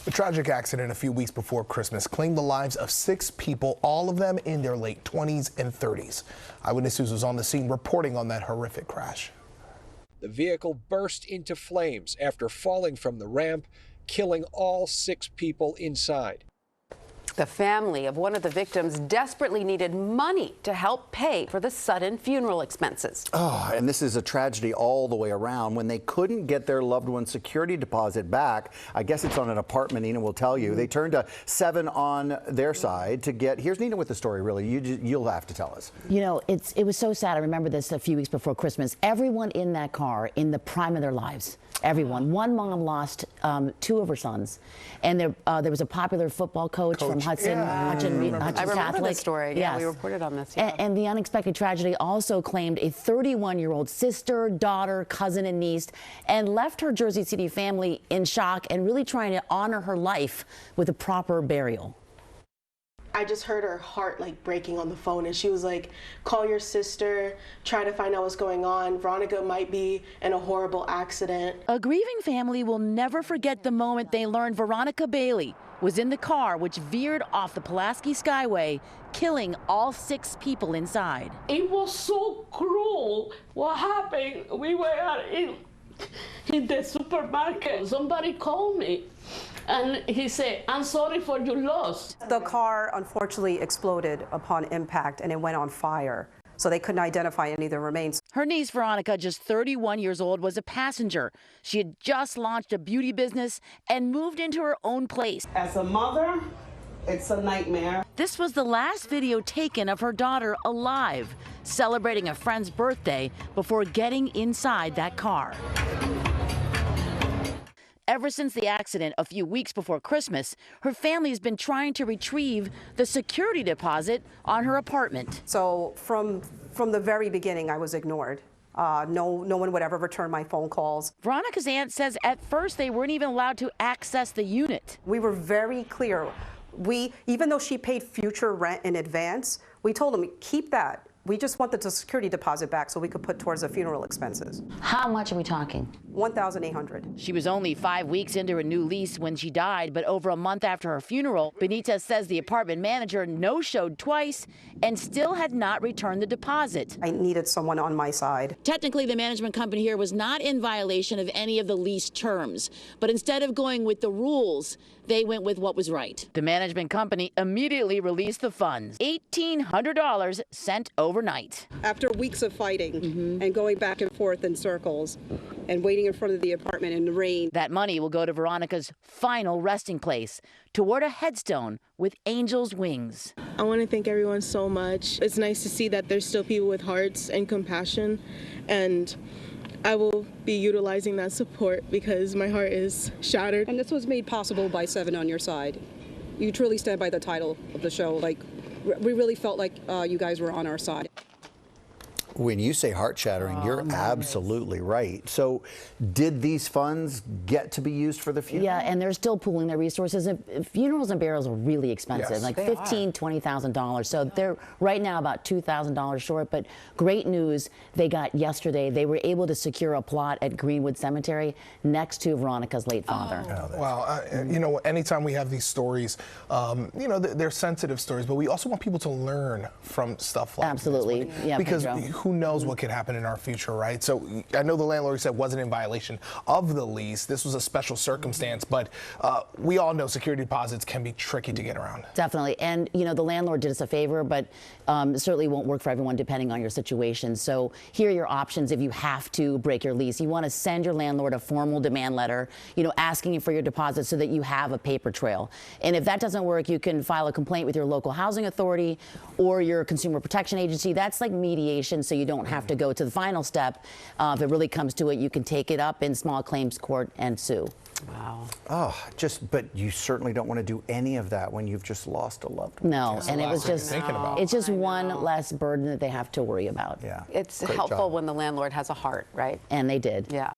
The tragic accident a few weeks before Christmas claimed the lives of 6 people, all of them in their late 20s and 30s. Eyewitness News was on the scene reporting on that horrific crash. The vehicle burst into flames after falling from the ramp, killing all 6 people inside. The family of one of the victims desperately needed money to help pay for the sudden funeral expenses. Oh, and this is a tragedy all the way around. When they couldn't get their loved one's security deposit back, I guess it's on an apartment, Nina will tell you, they turned to 7 on their side to get, here's Nina with the story, really. You'll have to tell us. You know, it was so sad. I remember this a few weeks before Christmas. Everyone in that car, in the prime of their lives, everyone. One mom lost 2 of her sons, and there was a popular football coach from Hudson I remember Catholic. this story. Yeah, we reported on this. Yeah. And the unexpected tragedy also claimed a 31-year-old sister, daughter, cousin, and niece, and left her Jersey City family in shock and really trying to honor her life with a proper burial. I just heard her heart like breaking on the phone, and she was like, call your sister, try to find out what's going on. Veronica might be in a horrible accident. A grieving family will never forget the moment they learned Veronica Bailey was in the car which veered off the Pulaski Skyway, killing all 6 people inside. It was so cruel. What happened? We were in the supermarket. Somebody called me. And he said, I'm sorry for your loss. The car unfortunately exploded upon impact and it went on fire. So they couldn't identify any of the remains. Her niece, Veronica, just 31 years old, was a passenger. She had just launched a beauty business and moved into her own place. As a mother, it's a nightmare. This was the last video taken of her daughter alive, celebrating a friend's birthday before getting inside that car. Ever since the accident a few weeks before Christmas, her family has been trying to retrieve the security deposit on her apartment. So from the very beginning, I was ignored. No one would ever return my phone calls. Veronica's aunt says at first they weren't even allowed to access the unit. We were very clear. Even though she paid future rent in advance, we told them, keep that. We just wanted the security deposit back so we could put towards the funeral expenses. How much are we talking? $1,800. She was only 5 weeks into her new lease when she died, but over a month after her funeral, Benitez says the apartment manager no-showed twice and still had not returned the deposit. I needed someone on my side. Technically, the management company here was not in violation of any of the lease terms, but instead of going with the rules, they went with what was right. The management company immediately released the funds, $1,800 sent overnight. After weeks of fighting and going back and forth in circles and waiting in front of the apartment in the rain. That money will go to Veronica's final resting place, toward a headstone with angels' wings. I want to thank everyone so much. It's nice to see that there's still people with hearts and compassion, and I will be utilizing that support because my heart is shattered. And this was made possible by 7 on your side. You truly stand by the title of the show. Like, we really felt like you guys were on our side. When you say heart-shattering, you're absolutely right. So did these funds get to be used for the funeral? Yeah, and they're still pooling their resources. And funerals and burials are really expensive, Yes, like $15,000, $20,000. So they're right now about $2,000 short. But great news, they got yesterday. They were able to secure a plot at Greenwood Cemetery next to Veronica's late father. Well, you know, anytime we have these stories, you know, they're sensitive stories, but we also want people to learn from stuff like Absolutely. this. Yeah, because Pedro. who knows what could happen in our future, right? So I know the landlord said wasn't in violation of the lease. This was a special circumstance, but we all know security deposits can be tricky to get around. Definitely. And, you know, the landlord did us a favor, but it certainly won't work for everyone depending on your situation. So here are your options if you have to break your lease. You want to send your landlord a formal demand letter, you know, asking for your deposit so that you have a paper trail. And if that doesn't work, you can file a complaint with your local housing authority or your consumer protection agency. That's like mediation, so you don't have to go to the final step. If it really comes to it, you can take it up in small claims court and sue. Wow. Oh, but you certainly don't want to do any of that when you've just lost a loved one. No, and it was just, it's just one less burden that they have to worry about. Yeah. It's helpful when the landlord has a heart, right? And they did. Yeah.